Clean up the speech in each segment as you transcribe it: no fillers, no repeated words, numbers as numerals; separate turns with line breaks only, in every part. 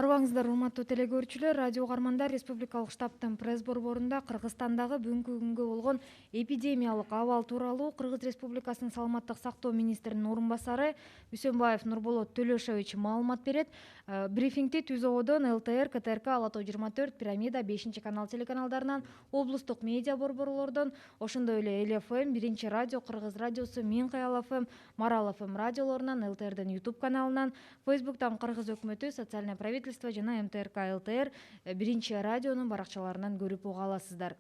Арыбаңыздар, урматтуу телекөрүүчүлөр, радио угармандар, Республикалык штабтын пресс борборунда Кыргызстандагы бүгүнкү күнгө болгон эпидемиялык абал тууралуу Кыргыз Республикасынын саламаттык сактоо министринин орун басары Үсөнбаев Нурболот Төлөшович маалымат берет. Брифингди Түз ободон ЛТР, КТРК, Ала Тоо 24, Пирамида, 5-канал телеканалдарынан, облустук медиа борборлордон, ошондой эле ЛФМ, 1-радио, Кыргыз радиосу, Мен Каял ФМ, Марал ФМ радиолорунан, ЛТРдин YouTube каналынан, Фейсбуктан Кыргыз өкмөтү, социальное правительство жана МТРК ЛТР 1-радионун баракчаларынан көрүп уга аласыздар.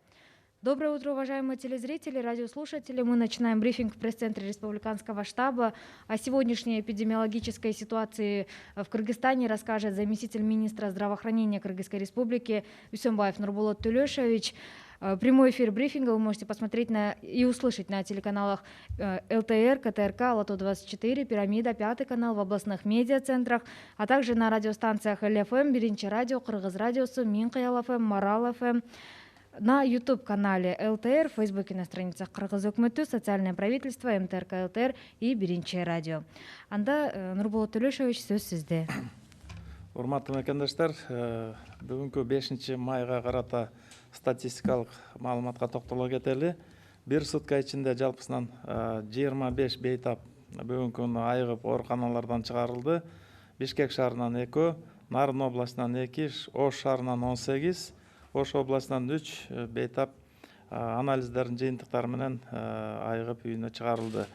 Доброе утро, уважаемые телезрители, радиослушатели. Мы начинаем брифинг в пресс-центре Республиканского штаба. О сегодняшней эпидемиологической ситуации в Кыргызстане расскажет заместитель министра здравоохранения Кыргызской Республики Үсөнбаев Нурболот Төлөшович. Прямой эфир брифинга вы можете посмотреть и услышать на телеканалах ЛТР, КТРК, Ала Тоо 24, Пирамида, 5 канал в областных медиацентрах, а также на радиостанциях ЛФМ, 1-радио, Кыргыз радиосу, Мен Каял ФМ, Марал ФМ, на YouTube-канале ЛТР, в Фейсбуке на страницах Кыргыз өкмөтү, социальное правительство, МТРК ЛТР и 1-радио. Анда Нурболот Төлөшович, сөз сизде.
Урматтуу мекендештер, бүгүнкү 5 майга карата статистикалык маалыматка токтоло кетели. Бир сутка ичинде жалпысынан 25 бейтап бүгүнкү күнү айыгып ооруканалардан чыгарылды. Бишкек шаарынан 2, Нарын областынан 2, Ош шаарынан 18, Ош областынан 3 бейтап анализдердин жыйынтыктары менен айыгып үйүнө чыгарылды.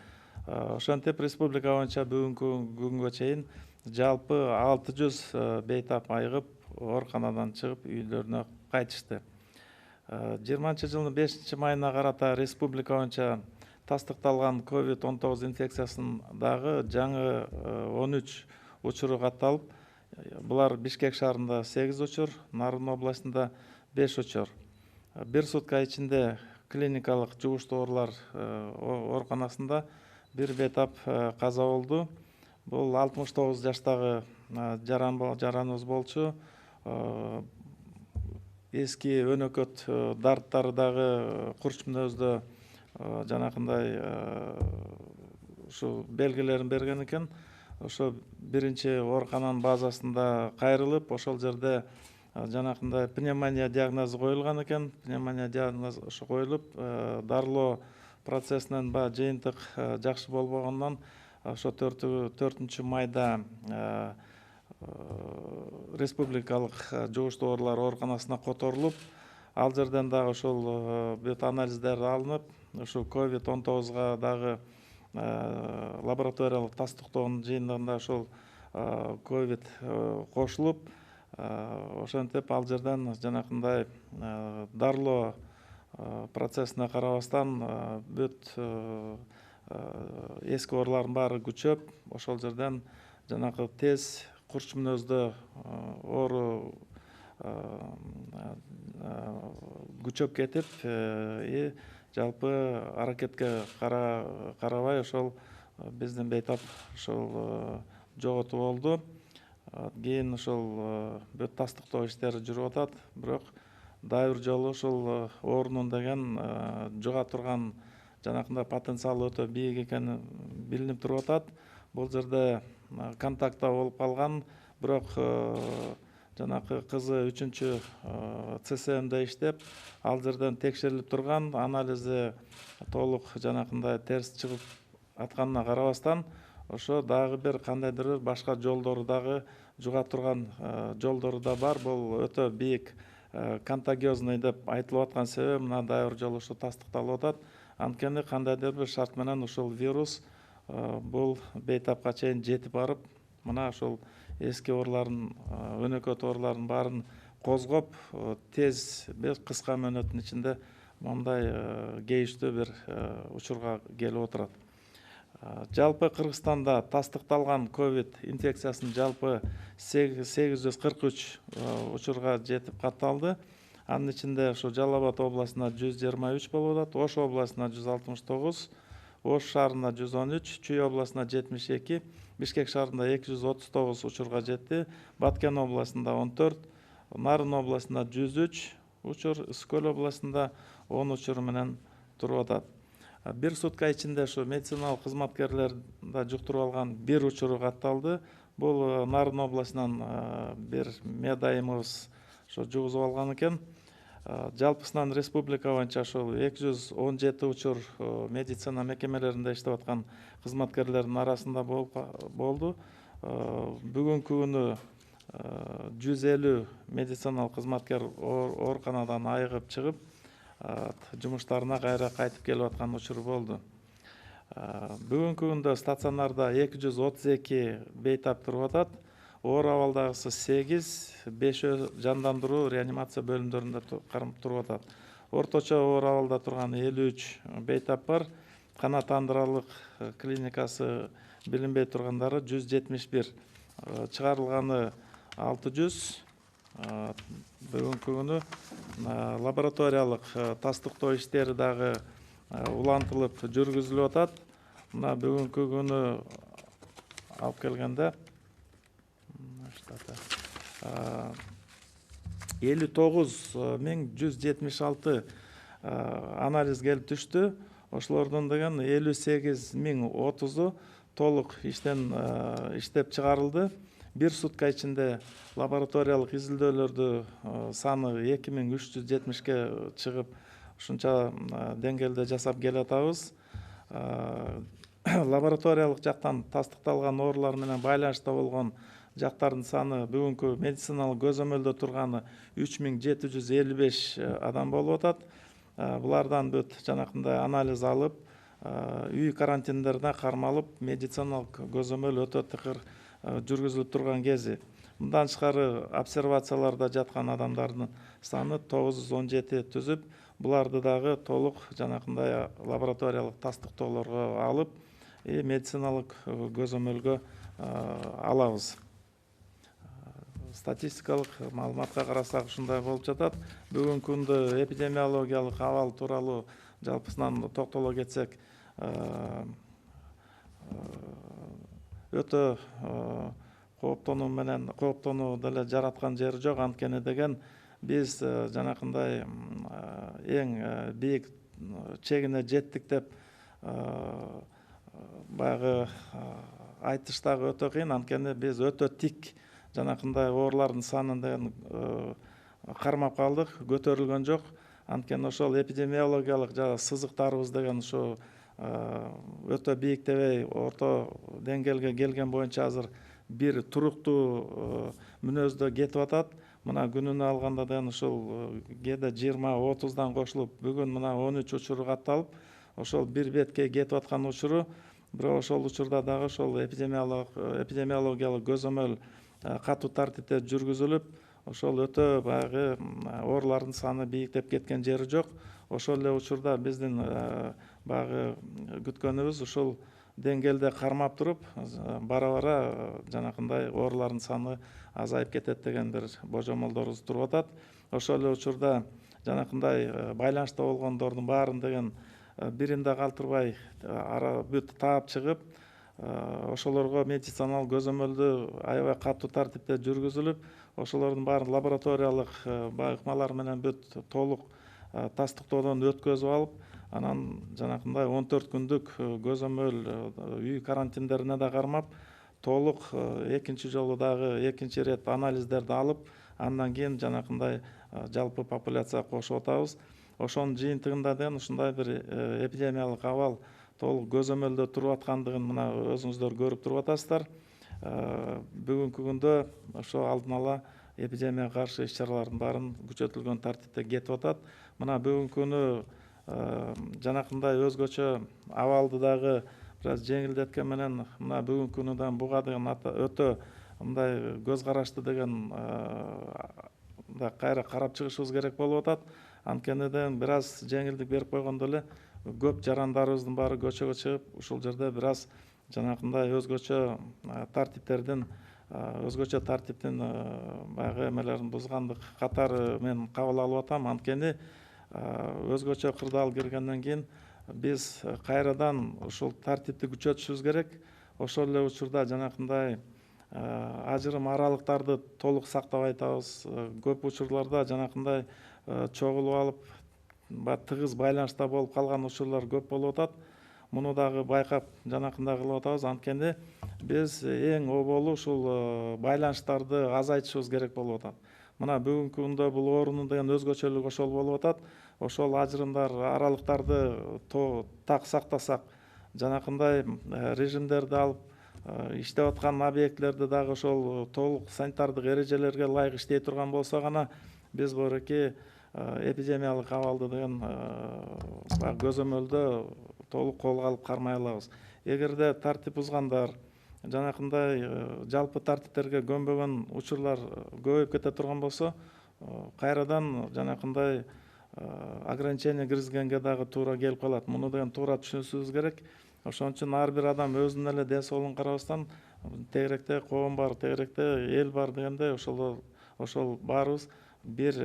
Ошентип республика боюнча бүгүнкү күнгө чейин жалпы 600 бейтап айыгып ооруканадан чыгып үйлөрүнө кайтышты. 20-жылдын 5 майына карата республика боюнча тастыкталган COVID-19 инфекциясындагы жаңы 13 учуру катталып, булар Бишкек шаарында 8 учур, Нарын областында 5 учур. Бир сутка ичинде клиникалык жугуштуу оорулар ооруканасында бир бейтап каза болду. Бул 69 жаштагы жараныбыз болчу. Эски өнөкөт дарттары дагы курч мүнөздө жанакындай ушу белгилерин берген экен. Ошо биринчи оорукананын базасында кайрылып, ошол жерде жанакындай пневмония диагнозу коюлган экен. Пневмония диагнозу ошо коюлуп, дарылоо процессинен жыйынтык жакшы болбогондон ошо 4 майда республикалык жугуштуу оорулар ооруканасына которулуп, ал жерден дагы ошол бүт анализдер алынып, ошо COVID-19га дагы лабораториялык тастыктоонун жыйынтыгында ошол COVID кошулуп, ошентип ал жерден жанакындай дарылоо процессине карабастан бүт эски оорулардын баары күчөп, ошол жерден жанакы тез курч мүнөздө оору күчөп кетип, жалпы аракетке карабай ошол биздин бейтап ошол жоготуу болду. Кийин ошол бүт тастыктоо иштери жүрүп атат, бирок дагы бир жолу ошол оорунун деген жуга турган жанакындай потенциалы өтө бийик экени билинип туруп атат. Бул жерде контактта болуп калган, бирок жанакы кызы 3-чү ЦСМде иштеп, ал жерден текшерилип турган, анализи толук жанакындай терс чыгып атканына карабастан, ошо дагы бир кандайдыр башка жолдору дагы жуга турган жолдору да бар. Бул өтө бийик контагиозный деп айтылып аткан себеби мына дагы бир жолу ушу тастыкталып атат. Анткени кандайдыр бир шарт менен ушул вирус бул бейтапка чейин жетип барып, мына ошол эски оорулардын, өнөкөт оорулардын баарын козгоп, тез кыска мөөнөттүн ичинде мындай кейиштүү бир учурга келип отурат. Жалпы Кыргызстанда тастыкталган COVID инфекциясынын жалпы 843 учурга жетип катталды. Анын ичинде ошо Жалал Абад областына 123 болуп атат, Ош областына 169, Ош шаарына 113, Чүй областына 72, Бишкек шаарында 239 учурга жетти, Баткен областында 14, Нарын областында 103 учур, Үскөл областында 10 учур менен туруп атат. Бир сутка ичинде ошо медициналык кызматкерлер да жуктуруп алган бир учуру катталды. Бул Нарын областынан бир медайымыбыз ошо жугузуп алган экен. Жалпысынан республика боюнча ошол 217 учур медицина мекемелеринде иштеп аткан кызматкерлердин арасында болду. Бүгүнкү күнү 150 медициналык кызматкер ооруканадан айыгып чыгып, жумуштарына кайра кайтып келип аткан учур болду. Бүгүнкү күндө стационарда 232 бейтап туруп атат. Оор абалдагысы 8, 5 жандандыруу реанимация бөлүмдөрүндө туруп атат. Орточо оор абалда турган 53 бейтап бар. Канааттандырарлык клиникасы билинбей тургандары 171. Чыгарылганы 600. Бүгүнкү күнү лабораториялык тастыктоо иштери дагы улантылып жүргүзүлүп атат. Мына бүгүнкү күнү алып келгенде 59.176 анализ келип түштү. Ошолордон деген 58.030-у толук иштеп чыгарылды. Бир сутка ичинде лабораториялык изилдөөлөрдү саны 2370ке чыгып, ушунча деңгээлде жасап келатабыз. Лабораториялык жактан тастыкталган оорулар менен байланышта болгон жактардын саны бүгүнкү медициналык көзөмөлдө турганы 3755 адам болуп атат. Булардан бүт жанакындай анализ алып, үй карантиндерине кармалып, медициналык көзөмөл өтө тыкыр жүргүзүлүп турган кези. Мындан тышкары обсервацияларда жаткан адамдардын саны 917 түзүп, буларды дагы толук жанакындай лабораториялык тастыктоолорго алып, медициналык көзөмөлгө алабыз. Статистикалык маалыматка карасак ушундай болуп жатат. Бүгүнкү күндө эпидемиологиялык абал тууралуу жалпысынан токтоло кетсек, өтө кооптонуу деле жараткан жери жок. Анткени деген биз жанакындай эң бийик чегине жеттик деп баягы айтыш дагы өтө кыйын. Анткени биз өтө тик жанакындай оорулардын санын деген кармап калдык, көтөрүлгөн жок. Анткени ошол эпидемиологиялык сызыктарыбыз деген ушу өтө бийиктебей, орто деңгээлге келген боюнча азыр бир туруктуу мүнөздө кетип атат. Мына күнүнө алганда деген ушул кээде 20-30дан кошулуп, бүгүн мына 13 учуру катталып, ошол бир бетке кетип аткан учуру. Бирок ошол учурда дагы ошол эпидемиологиялык көзөмөл катуу тартипте жүргүзүлүп, ошол өтө баягы оорулардын саны бийиктеп кеткен жери жок. Ошол эле учурда биздин баягы күткөнүбүз ушул деңгээлде кармап туруп, бара-бара жанакындай оорулардын саны азайып кетет деген бир божомолдорубуз туруп атат. Ошол эле учурда жанакындай байланышта болгондордун баарын деген биринде калтырбай бүт таап чыгып, ошолорго медициналык көзөмөлдү аябай катуу тартипте жүргүзүлүп, ошолордун баарын лабораториялык ыкмалар менен бүт толук тастыктоодон өткөзүп алып, анан жанакындай 14 күндүк көзөмөл үй карантиндерине да кармап, толук экинчи жолу дагы экинчи ирет анализдерди алып, андан кийин жанакындай жалпы популяцияга кошуп атабыз. Ошонун жыйынтыгында деген ушундай бир эпидемиялык абал толук көзөмөлдө туруп аткандыгын мына өзүңүздөр көрүп туруп атасыздар. Бүгүнкү күндө ошо алдын ала эпидемияга каршы иш-чаралардын баарын күчөтүлгөн тартипте кетип атат. Мына бүгүнкү күнү жанакындай өзгөчө абалды дагы бир аз жеңилдеткен менен, мына бүгүнкү күнү да буга деген өтө мындай көз карашты деген кайра карап чыгышыбыз керек болуп атат. Анткени бир аз жеңилдик берип койгондо эле көп жарандарыбыздын баары көчөгө чыгып, ушул жерде бир аз жанакындай өзгөчө тартиптин баягы эмелерин бузгандык катары мен кабыл алып атам. Анткени өзгөчө кырдаал киргенден кийин биз кайрадан ушул тартипти күчөтүшүбүз керек. Ошол эле учурда жанакындай ажырым аралыктарды толук сактабай атабыз. Көп учурларда жанакындай чогулуп алып, тыгыз байланышта болуп калган учурлар көп болуп атат. муну дагы байкап жанакында кылып атабыз. Анткени биз эң оболу ушул байланыштарды азайтышыбыз керек болуп атат. Мына бүгүнкү күндө бул оорунун деген өзгөчөлүгү ошол болуп атат. Ошол ажырымдар, аралыктарды так сактасак, жанакындай режимдерди алып, иштеп аткан объектилерди дагы ошол толук санитардык эрежелерге ылайык иштей турган болсо гана биз бореки эпидемиялык абалды деген көзөмөлдө толук колго алып кармай алабыз. Эгерде тартип бузгандар, жанакындай жалпы тартиптерге көнбөгөн учурлар көбөйүп кете турган болсо, кайрадан жанакындай ограничение киргизгенге дагы туура келип калат. Муну деген туура түшүнүшүбүз керек. Ошон үчүн ар бир адам өзүнүн эле ден соолугун карабастан, тегеректе коом бар, тегеректе эл бар дегенде ошол баарыбыз бир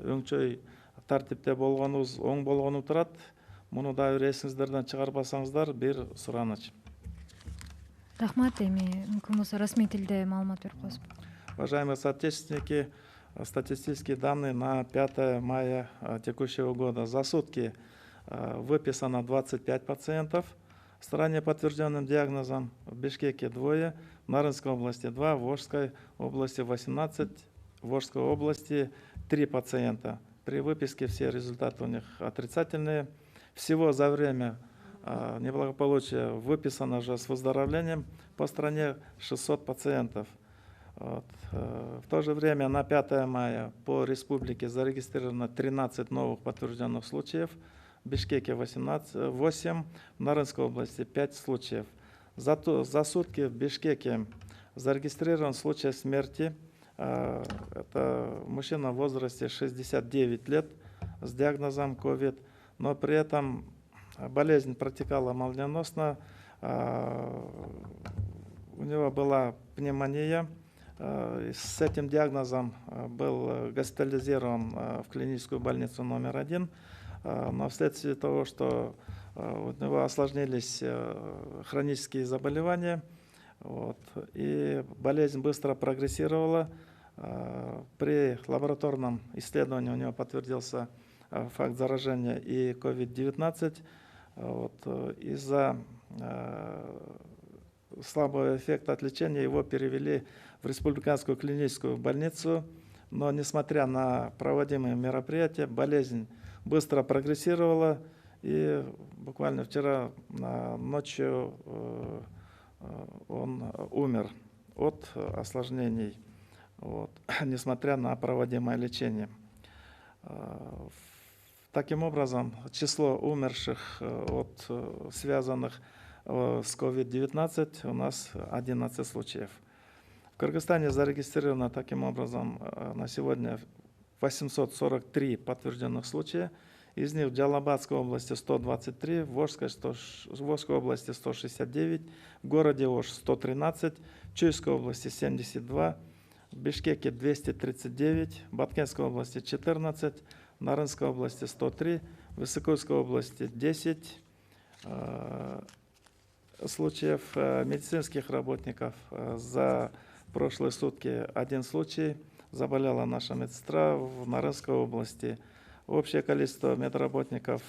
өңчөй тартипте болгонубуз оң болгону турат. Муну дагы бир эсиңиздерден чыгарбасаңыздар бир сураныч.
Рахмат. Эми мүмкүн болсо расмий тилде маалымат берип коесузбу?
Уважаемые соотечественники, статистические данные на 5 мая текущего года. За сутки выписано 25 пациентов с ранее подтвержденным диагнозом. В Бишкеке 2, в Нарынской области 2, в Волжской области 18, в Волжской области 3 пациента. При выписке все результаты у них отрицательные. Всего за время неблагополучия выписано же с выздоровлением по стране 600 пациентов. В то же время на 5 мая по республике зарегистрировано 13 новых подтвержденных случаев. В Бишкеке 8, в Нарынской области 5 случаев. За сутки в Бишкеке зарегистрирован случай смерти. Это мужчина в возрасте 69 лет с диагнозом COVID, но при этом болезнь протекала молниеносно. У него была пневмония. С этим диагнозом был госпитализирован в клиническую больницу номер 1, но вследствие того, что у него осложнились хронические заболевания, и болезнь быстро прогрессировала, при лабораторном исследовании у него подтвердился факт заражения и COVID-19. Из-за слабого эффекта от лечения его перевели в республиканскую клиническую больницу, но несмотря на проводимые мероприятия, болезнь быстро прогрессировала, и буквально вчера ночью он умер от осложнений, несмотря на проводимое лечение. Таким образом, число умерших связанных с COVID-19 у нас 11 случаев. В Кыргызстане зарегистрировано таким образом на сегодня 843 подтвержденных случая. Из них в Джалабадской области 123, в Волжской области 169, в городе Ош 113, в Чуйской области 72, в Бишкеке 239, в Баткенской области 14, в Нарынской области 103, в Иссыкульской области 10 случаев медицинских работников. За прошлые сутки 1 случай. Заболела наша медсестра в Нарынской области. Общее количество медработников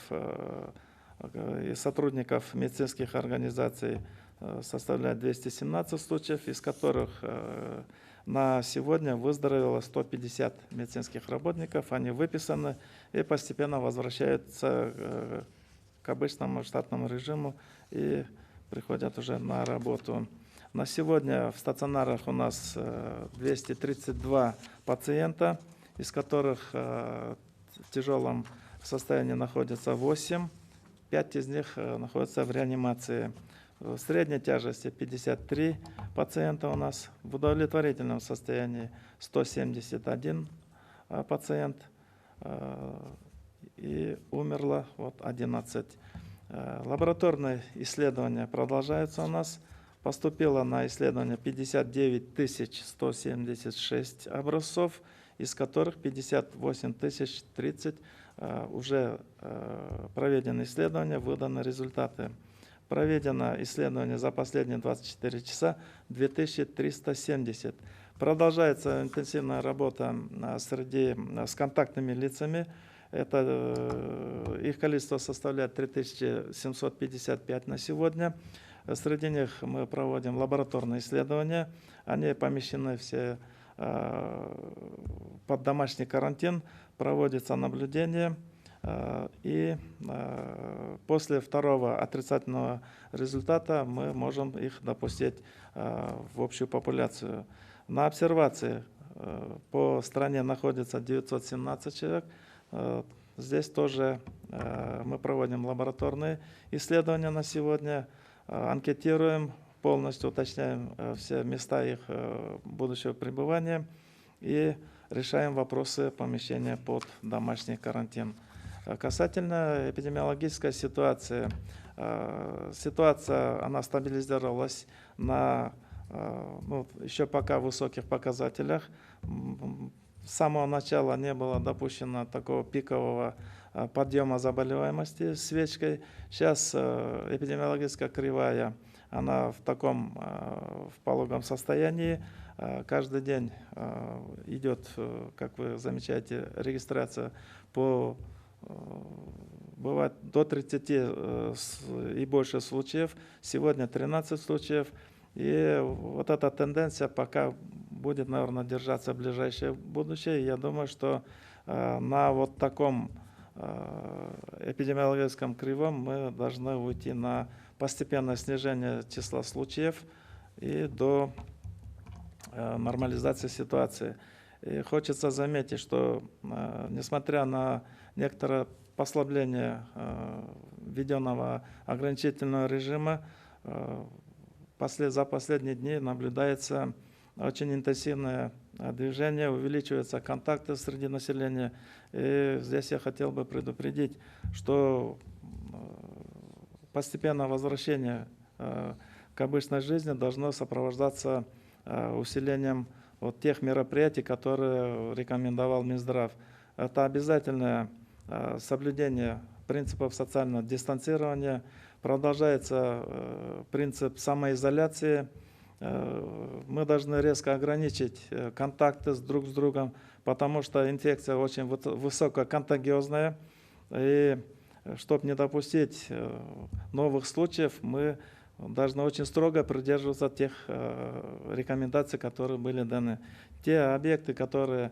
и сотрудников медицинских организаций составляет 217 случаев, из которых на сегодня выздоровело 150 медицинских работников. Они выписаны и постепенно возвращаются к обычному штатному режиму и приходят уже на работу. На сегодня в стационарах у нас 232 пациента, из которых в тяжелом состоянии находится 8, 5 из них находятся в реанимации. В средней тяжести 53 пациента у нас, в удовлетворительном состоянии 171 пациент, и умерло 11. Лабораторные исследования продолжаются у нас. Поступило на исследование 59 176 образцов, из которых 58 030 уже проведены исследования, выданы результаты. Проведено исследование за последние 24 часа 2370. Продолжается интенсивная работа с контактными лицами. Их количество составляет 3755 на сегодня. Среди них мы проводим лабораторные исследования. Они помещены все под домашний карантин, проводится наблюдение. И после второго отрицательного результата мы можем их допустить в общую популяцию. На обсервации по стране находится 917 человек. Здесь тоже мы проводим лабораторные исследования на сегодня, анкетируем, полностью уточняем все места их будущего пребывания и решаем вопросы помещения под домашний карантин. Касательно эпидемиологической ситуации, ситуация она стабилизировалась на еще пока высоких показателях. С самого начала не было допущено такого пикового подъема заболеваемости свечкой. Сейчас эпидемиологическая кривая, она в таком в пологом состоянии. Каждый день идет, как вы замечаете, регистрация бывает до 30 и больше случаев. Сегодня 13 случаев. И вот эта тенденция пока будет, наверное, держаться в ближайшее будущее. Я думаю, что на вот таком эпидемиологическом кривом мы должны уйти на постепенное снижение числа случаев и до нормализации ситуации. И хочется заметить, что несмотря на некоторое послабление введенного ограничительного режима, за последние дни наблюдается очень интенсивное движение, увеличиваются контакты среди населения. И здесь я хотел бы предупредить, что постепенное возвращение к обычной жизни должно сопровождаться усилением вот тех мероприятий, которые рекомендовал Минздрав. Это обязательное соблюдение принципов социального дистанцирования, продолжается принцип самоизоляции. Мы должны резко ограничить контакты друг с другом, потому что инфекция очень высококонтагиозная. И чтобы не допустить новых случаев, мы должны очень строго придерживаться тех рекомендаций, которые были даны. Те объекты, которые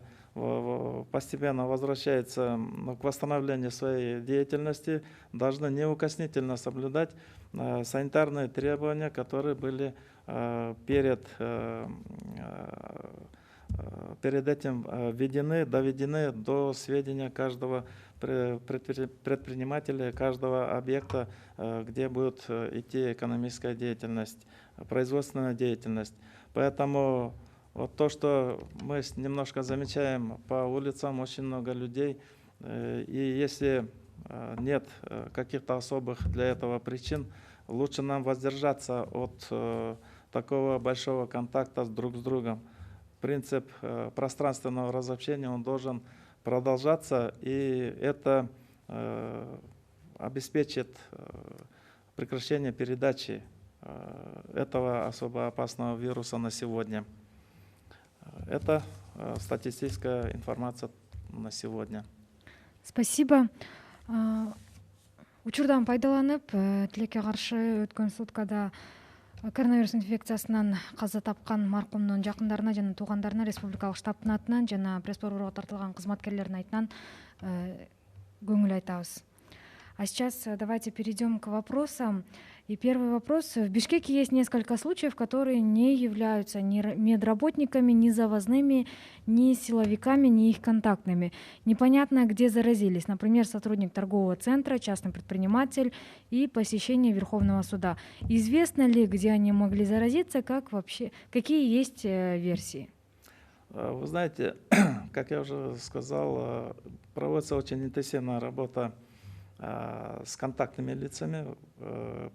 постепенно возвращаются к восстановлению своей деятельности, должны неукоснительно соблюдать санитарные требования, которые были перед этим доведены до сведения каждого предпринимателя, каждого объекта, где будет идти экономическая деятельность, производственная деятельность. Поэтому вот то, что мы немножко замечаем по улицам, очень много людей, и если нет каких-то особых для этого причин, лучше нам воздержаться от такого большого контакта друг с другом. Принцип пространственного разобщения, он должен продолжаться, и это обеспечит прекращение передачи этого особо опасного вируса на сегодня. Это статистическая информация на сегодня.
Спасибо. Учурдан пайдаланып, тилекке каршы өткөн суткада коронавирус инфекциясынан каза тапкан маркумдун жакындарына жана туугандарына республикалык штабтын атынан жана пресс борборго тартылган кызматкерлердин атынан көңүл айтабыз. А сейчас давайте перейдем к вопросам. И первый вопрос. В Бишкеке есть несколько случаев, которые не являются ни медработниками, ни завозными, ни силовиками, ни их контактными. Непонятно, где заразились. Например, сотрудник торгового центра, частный предприниматель и посещение Верховного суда. Известно ли, где они могли заразиться, какие есть версии?
Вы знаете, как я уже сказал, проводится очень интенсивная работа с контактными лицами.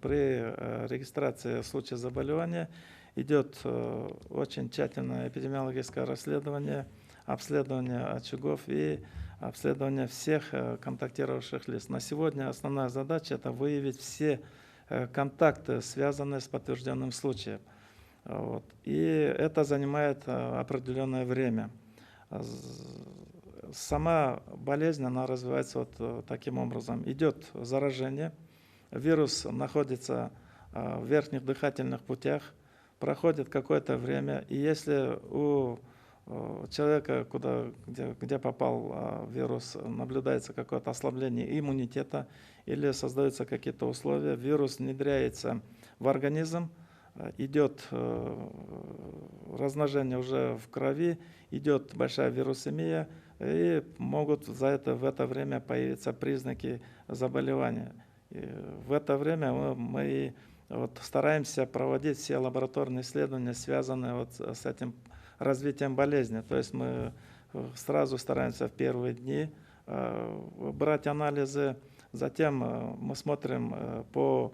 При регистрации случая заболевания идет очень тщательное эпидемиологическое расследование, обследование очагов и обследование всех контактировавших лиц. На сегодня основная задача – это выявить все контакты, связанные с подтвержденным случаем. И это занимает определенное время. сама болезнь, она развивается вот таким образом. Идет заражение, вирус находится в верхних дыхательных путях, проходит какое-то время, и если у человека, где попал вирус, наблюдается какое-то ослабление иммунитета или создаются какие-то условия, вирус внедряется в организм, идет размножение уже в крови, идет большая вирусемия, и могут в это время появиться признаки заболевания. И в это время мы вот стараемся проводить все лабораторные исследования, связанные вот с этим развитием болезни. То есть мы сразу стараемся в первые дни брать анализы, затем мы смотрим по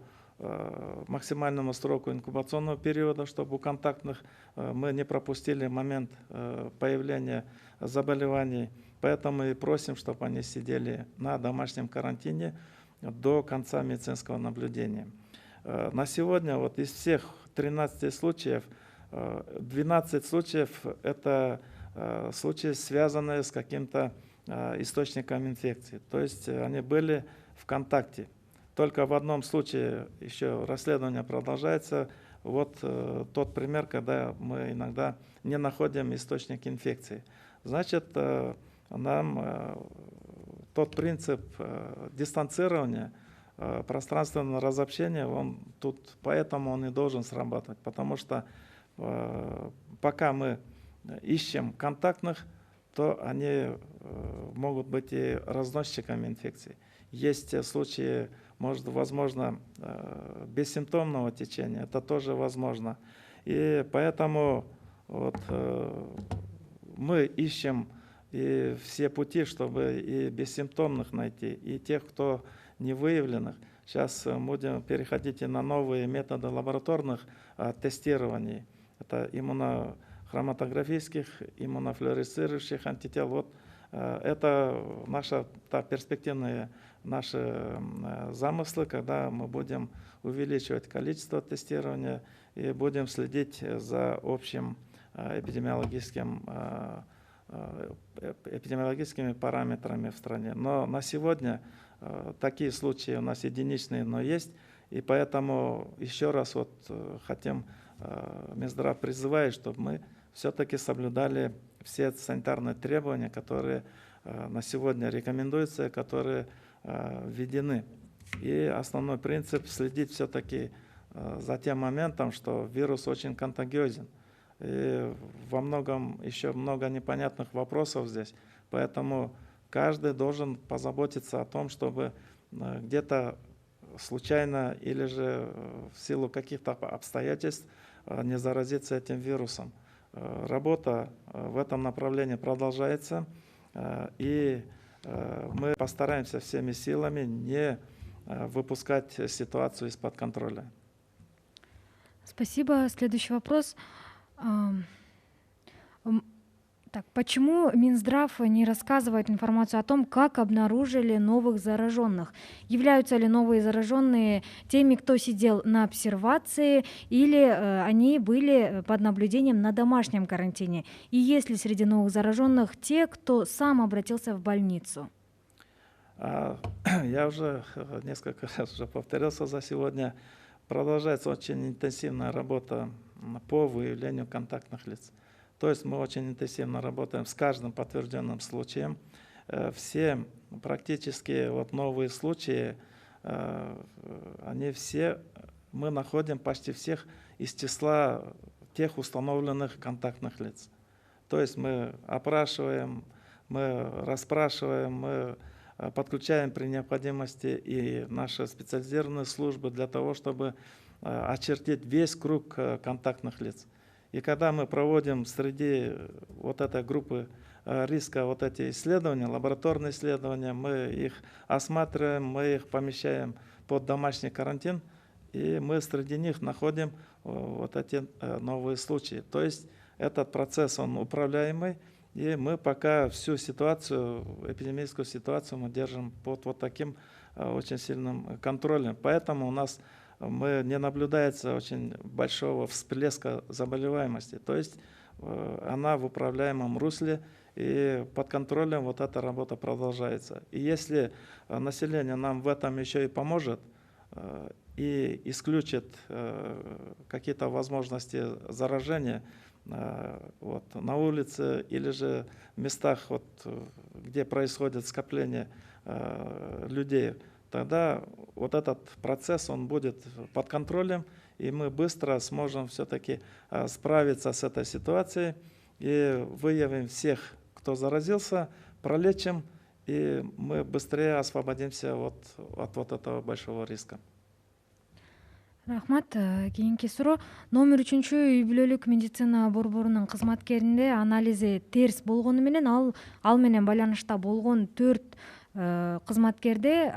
максимальному сроку инкубационного периода, чтобы у контактных мы не пропустили момент появления заболеваний. Поэтому и просим, чтобы они сидели на домашнем карантине до конца медицинского наблюдения. На сегодня вот из всех 13 случаев, 12 случаев – это случаи, связанные с каким-то источником инфекции. То есть они были в контакте. Только в одном случае еще расследование продолжается. Вот тот пример, когда мы иногда не находим источник инфекции. Значит, нам тот принцип дистанцирования, пространственного разобщения, поэтому он и должен срабатывать. Потому что пока мы ищем контактных, то они могут быть и разносчиками инфекции. Есть случаи, возможно, бессимптомного течения, это тоже возможно. И поэтому вот, мы ищем и все пути, чтобы и бессимптомных найти, и тех, кто не выявленных. Сейчас будем переходить и на новые методы лабораторных тестирований. Это иммунохроматографических, иммунофлуоресцирующих антител. Вот это перспективные наши замыслы, когда мы будем увеличивать количество тестирования и будем следить за общим эпидемиологическими параметрами в стране. Но на сегодня такие случаи у нас единичные, но есть. И поэтому еще раз хотим, Минздрав призывает, чтобы мы все-таки соблюдали все санитарные требования, которые на сегодня рекомендуются, которые введены. И основной принцип — следить все-таки за тем моментом, что вирус очень контагиозен. И во многом еще много непонятных вопросов здесь. Поэтому каждый должен позаботиться о том, чтобы где-то случайно или же в силу каких-то обстоятельств не заразиться этим вирусом. Работа в этом направлении продолжается, и мы постараемся всеми силами не выпускать ситуацию из-под контроля.
Спасибо. Следующий вопрос. Почему Минздрав не рассказывает информацию о том, как обнаружили новых зараженных? Являются ли новые зараженные теми, кто сидел на обсервации, или они были под наблюдением на домашнем карантине? И есть ли среди новых зараженных те, кто сам обратился в больницу?
Я уже несколько раз повторился за сегодня. Продолжается очень интенсивная работа по выявлению контактных лиц. То есть мы очень интенсивно работаем с каждым подтвержденным случаем. Все практически новые случаи, мы находим почти всех из числа тех установленных контактных лиц. То есть мы опрашиваем, мы расспрашиваем, мы подключаем при необходимости и наши специализированные службы для того, чтобы очертить весь круг контактных лиц. И когда мы проводим среди этой группы риска эти исследования, лабораторные исследования, мы их осматриваем, мы их помещаем под домашний карантин, и мы среди них находим эти новые случаи. То есть этот процесс, он управляемый, и мы пока всю ситуацию, эпидемическую ситуацию мы держим под таким очень сильным контролем. Поэтому у нас не наблюдается очень большого всплеска заболеваемости. То есть она в управляемом русле, и под контролем вот эта работа продолжается. И если население нам в этом еще и поможет, и исключит какие-то возможности заражения вот, на улице или же в местах, вот, где происходит скопление людей, тогда вот этот процесс, он будет под контролем, и мы быстро сможем все-таки справиться с этой ситуацией и выявим всех, кто заразился, пролечим, и мы быстрее освободимся от вот этого большого риска.
Рахмат. Кийинки суроо. Номер 3 үй бүлөлүк медицина борборунун кызматкеринде анализи терс болгону менен ал менен байланышта болгон 4 кызматкерде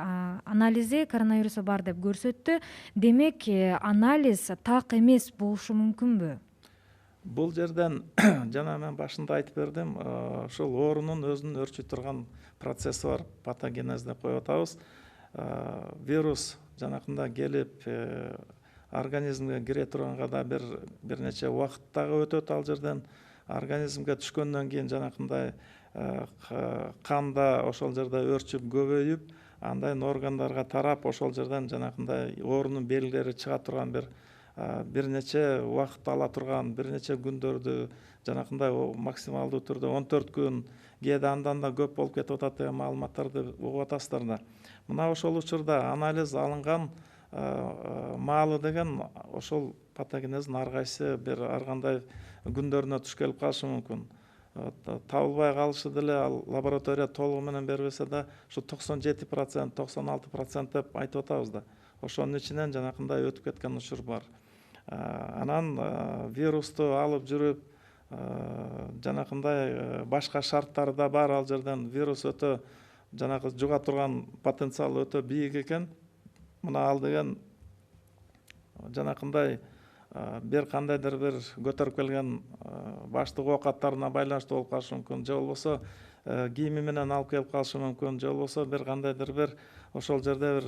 анализи коронавирусу бар деп көрсөттү. Демек, анализ так эмес болушу мүмкүнбү?
Бул жерден жана мен башында айтып бердим, ушул оорунун өзүнүн өрчү турган процесси бар, патогенез деп коюп атабыз. Вирус жанакында келип организмге кире турганга да бир нече убакыт дагы өтөт ал жерден. Организмге түшкөндөн кийин жанакындай канда ошол жерде өрчүп көбөйүп, андайын органдарга тарап, ошол жерден жанакындай оорунун белгилери чыга турган бир нече убакыт ала турган, бир нече күндөрдү жанакындай максималдуу түрдө 14 күн, кээде андан да көп болуп кетип атат деген маалыматтарды угуп атасыздар да. Мына ошол учурда анализ алынган маалы деген ошол патогенездин ар кайсы ар кандай күндөрүнө туш келип калышы мүмкүн. Табылбай калышы деле ал лаборатория толугу менен бербесе да, ушу 97%, 96% деп айтып атабыз да. Ошонун ичинен жанакындай өтүп кеткен учур бар. Анан вирусту алып жүрүп, жанакындай башка шарттары да бар, ал жерден вирус өтө жанагы жуга турган потенциалы өтө бийик экен. Мына ал деген жанакындай бир кандайдыр бир көтөрүп келген баштык оокаттарына байланыштуу болуп калышы мүмкүн, же болбосо кийими менен алып келип калышы мүмкүн, же болбосо бир кандайдыр бир ошол жерде бир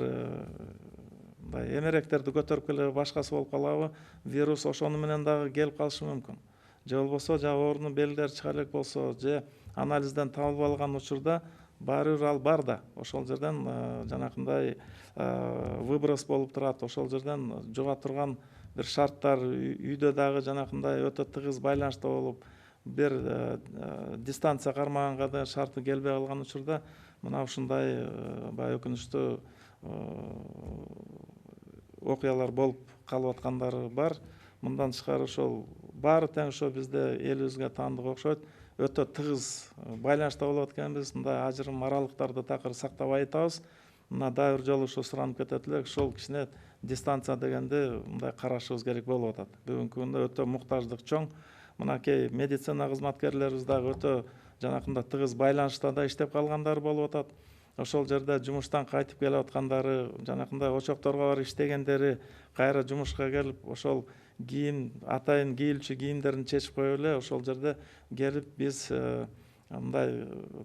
эмеректерди көтөрүп келе башкасы болуп калабы, вирус ошону менен дагы келип калышы мүмкүн. Же болбосо оорунун белгилери чыга элек болсо, же анализден табылбалган учурда баары бир ал бар да, ошол жерден жанакындай выброс болуп турат, ошол жерден жуга турган бир шарттар үйдө дагы жанакындай өтө тыгыз байланышта болуп, бир дистанция кармаганга да шарты келбей калган учурда мына ушундай баягы өкүнүчтүү окуялар болуп калып аткандары бар. Мындан тышкары ошол баары тең ошо бизде элибизге таандык окшойт. Өтө тыгыз байланышта болуп атканбыз, мындай ажырым аралыктарды такыр сактабай атабыз. Мына дагы бир жолу ушу суранып кетет элек, ошол кичине дистанция дегенди мындай карашыбыз керек болуп атат. Бүгүнкү күндө өтө муктаждык чоң. Мынакей медицина кызматкерлерибиз дагы өтө жанакындай тыгыз байланышта да иштеп калгандары болуп атат. Ошол жерде жумуштан кайтып келип аткандары, жанакындай очокторго барып иштегендери кайра жумушка келип, ошол кийим, атайын кийилчү кийимдерин чечип коюп эле ошол жерде келип биз мындай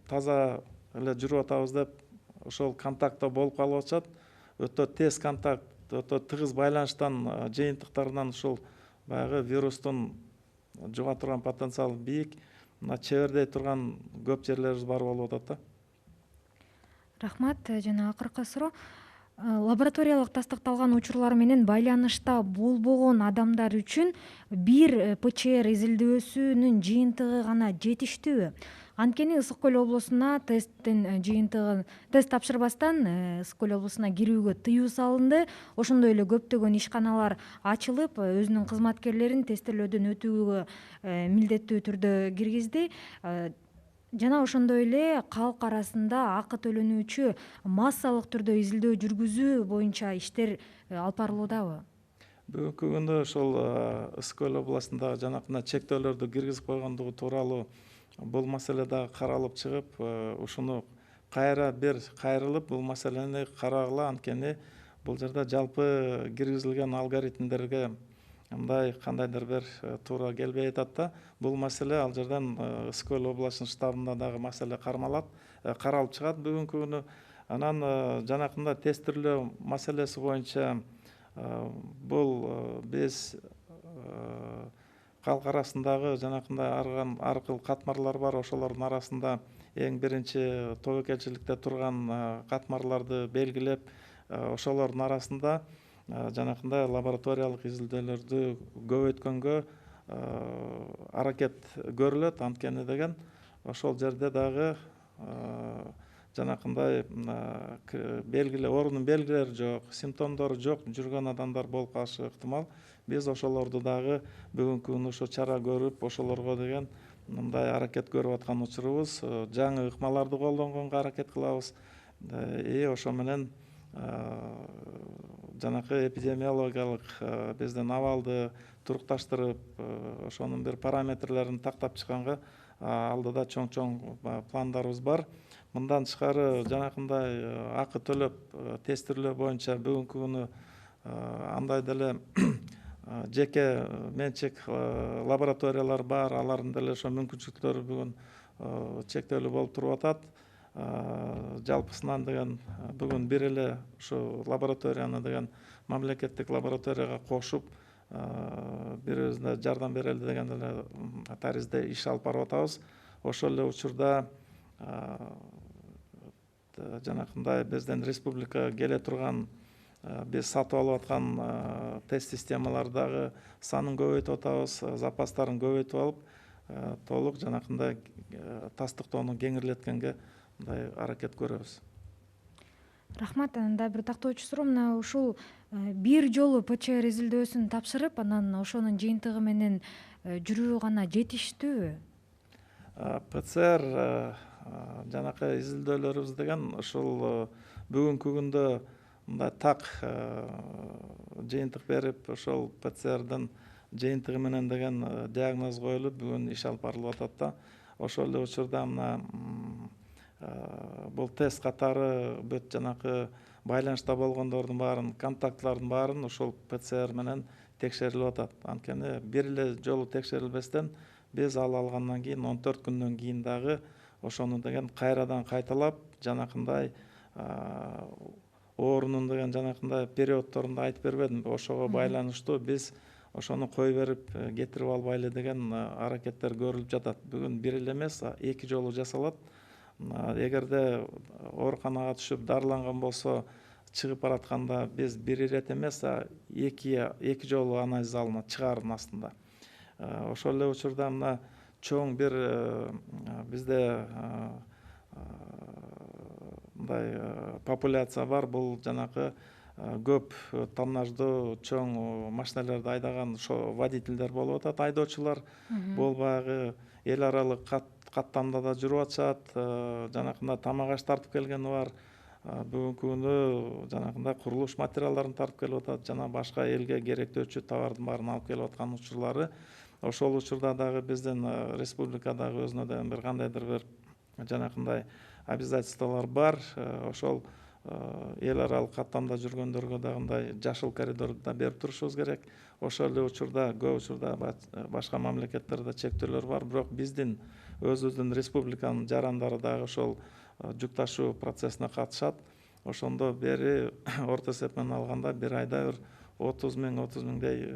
таза эле жүрүп атабыз деп ошол контактта болуп калып атышат. Өтө тез контакт, өтө тыгыз байланыштан жыйынтыктарынан ушул баягы вирустун жуга турган потенциалы бийик, мына чебердей турган көп жерлерибиз бар болуп атат да.
Рахмат. Жана акыркы суроо. Лабораториялык тастыкталган учурлар менен байланышта болбогон адамдар үчүн бир ПЧР изилдөөсүнүн жыйынтыгы гана жетиштүүбү? Анткени Ысык Көл облусуна тесттин жыйынтыгын тест тапшырбастан Ысык Көл облусуна кирүүгө тыюу салынды. Ошондой эле көптөгөн ишканалар ачылып, өзүнүн кызматкерлерин тестелөөдөн өтүүгө милдеттүү түрдө киргизди. Жана ошондой эле калк арасында акы төлөнүүчү массалык түрдө изилдөө жүргүзүү боюнча иштер алып барылуудабы?
Бүгүнкү күндө ошол Ысык Көл областында жанакындай чектөөлөрдү киргизип койгондугу тууралуу бул маселе дагы каралып чыгып, ушуну кайра бир кайрылып бул маселени карагыла, анткени бул жерде жалпы киргизилген алгоритмдерге мындай кандайдыр бир туура келбей атат да. Бул маселе ал жерден Ысык Көл областынын штабында дагы маселе каралып чыгат бүгүнкү күнү. Анан жанакындай тестирлөө маселеси боюнча бул биз калк арасындагы жанакындай аркыл катмарлар бар. Ошолордун арасында эң биринчи тобокелчиликте турган катмарларды белгилеп, ошолордун арасында жанакындай лабораториялык изилдөөлөрдү көбөйткөнгө аракет көрүлөт. Анткени деген ошол жерде дагы жанакындай белгилер, оорунун белгилери жок, симптомдору жок жүргөн адамдар болуп калышы ыктымал. Биз ошолорду дагы бүгүнкү күнү ушу чара көрүп, ошолорго деген мындай аракет көрүп аткан учурубуз. Жаңы ыкмаларды колдонгонго аракет кылабыз. Ошо менен жанакы эпидемиологиялык биздин абалды турукташтырып, ошонун бир параметрлерин тактап чыкканга алдыда чоң пландарыбыз бар. Мындан тышкары жанакындай акы төлөп тестирлөө боюнча бүгүнкү күнү андай деле жеке менчик лабораториялар бар. Алардын деле ошо мүмкүнчүлүктөрү бүгүн чектелүү болуп туруп атат. Жалпысынан деген бүгүн бир эле ушу лабораторияны деген мамлекеттик лабораторияга кошуп, бирибизине жардам берели деген эле таризде иш алып барып атабыз. Ошол эле учурда жанакындай биздин республикага келе турган, биз сатып алып аткан тест системалардагы санын көбөйтүп атабыз, запастарын көбөйтүп алып, толук жанакындай тастыктоону кеңирлеткенге мындай аракет көрөбүз.
Рахмат. Анда бир тактоочу суроо, мына ушул бир жолу ПЧР изилдөөсүн тапшырып, анан ошонун жыйынтыгы менен жүрүү гана жетиштүүбү?
ПЦР жанакы изилдөөлөрүбүз деген ушул бүгүнкү күндө мындай так жыйынтык берип, ошол ПЦРдин жыйынтыгы менен деген диагноз коюлуп, бүгүн иш алып барылып атат да. Ошол эле учурда мына бул тест катары бүт жанакы байланышта болгондордун баарын, контактлардын баарын ушул ПЦР менен текшерилип атат. Анткени бир эле жолу текшерилбестен биз алгандан кийин 14 күндөн кийин дагы ошону деген кайрадан кайталап, жанакындай оорунун деген жанакындай периодторунду айтып бербедим. Ошого байланыштуу биз ошону кой берип кетирип албайлы деген аракеттер көрүлүп жатат. Бүгүн бир эле эмес, 2 жолу жасалат. Эгерде ооруканага түшүп дарыланган болсо, чыгып баратканда биз бир ирет эмес, 2 жолу анализ алынат чыгаардын астында. Ошол эле учурда мына чоң бир бизде мындай популяция бар. Бул жанакы көп тоннаждуу чоң машиналерди айдаган ошо водительдер болуп атат, айдоочулар. Бул баягы эл аралык каттамда жүрүп атышат, жанакындай тамак аш тартып келгени бар. Бүгүнкү күнү жанакындай курулуш материалдарын тартып келип атат, жана башка элге керектөөчү товардын баарын алып келип аткан учурлары. Ошол учурда дагы биздин республикадагы өзүнө деген бир кандайдыр бир жанакындай обязательстволор бар. Ошол эл аралык каттамда жүргөндөргө дагы мындай жашыл коридорду да берип турушубуз керек. Ошол эле учурда көп учурда башка мамлекеттерде чектөөлөр бар, бирок биздин өзүбүздүн республиканын жарандары дагы ошол жүк ташуу процессине катышат. Ошондо бери орто эсеп менен алганда бир айда бир 30 миңдей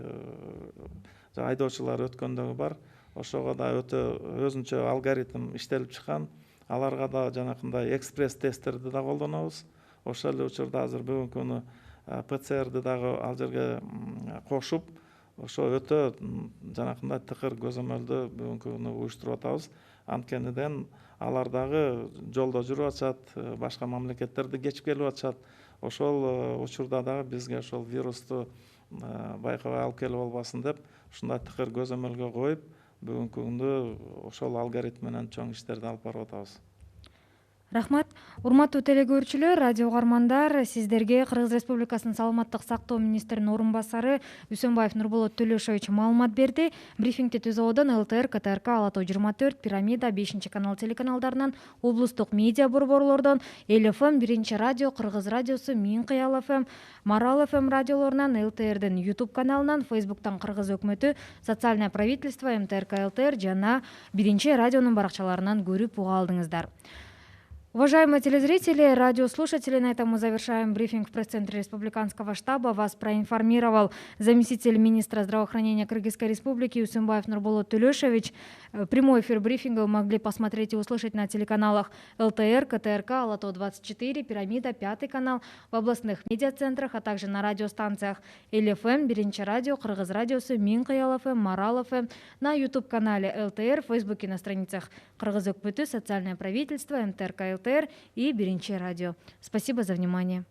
айдоочулар өткөндөгү бар. Ошого да өтө өзүнчө алгоритм иштелип чыккан. Аларга да жанакындай экспресс тесттерди да колдонобуз. Ошол эле учурда азыр бүгүнкү күнү ПЦРди дагы ал жерге кошуп, ошо өтө жанакындай тыкыр көзөмөлдү бүгүнкү күнү уюштуруп атабыз. Анткениден алар дагы жолдо жүрүп атышат, башка мамлекеттерди кечип келип атышат. Ошол учурда дагы бизге ошол вирусту байкабай алып келип албасын деп, ушундай тыкыр көзөмөлгө коюп, бүгүнкү күндө ошол алгоритм менен чоң иштерди алып барып атабыз.
Рахмат. Урматтуу телекөрүүчүлөр, радио угармандар, сиздерге Кыргыз Республикасынын саламаттык сактоо министринин орун басары Үсөнбаев Нурболот Төлөшович маалымат берди. Брифингди түзүүдөн ЛТР, КТРК, Ала Тоо 24, Пирамида, 5-канал телеканалдарынан, облустук медиа борборлордон, Эл ФМ, 1-радио, Кыргыз радиосу, Миң Кыял ФМ, Марал ФМ радиолорунан, ЛТРдин YouTube каналынан, Фейсбуктан Кыргыз өкмөтү, Социальное правительство, МТРК ЛТР жана 1-радионун баракчаларынан көрүп уга алдыңыздар. Уважаемые телезрители, радиослушатели, на этом мы завершаем брифинг в пресс-центре Республиканского штаба. Вас проинформировал заместитель министра здравоохранения Кыргызской Республики Усенбаев Нурболот Тулешевич. Прямой эфир брифинга вы могли посмотреть и услышать на телеканалах ЛТР, КТРК, Алато-24, Пирамида, 5 канал, в областных медиацентрах, а также на радиостанциях ЛФМ, Биринчи радио, Кыргыз радиосы, Минкаял ФМ, Марал ФМ, на YouTube-канале ЛТР, в Фейсбуке на страницах Кыргыз Өкмөтү, Социальное правительство, МТРК ЛТР и Биринчи радио. Спасибо за внимание.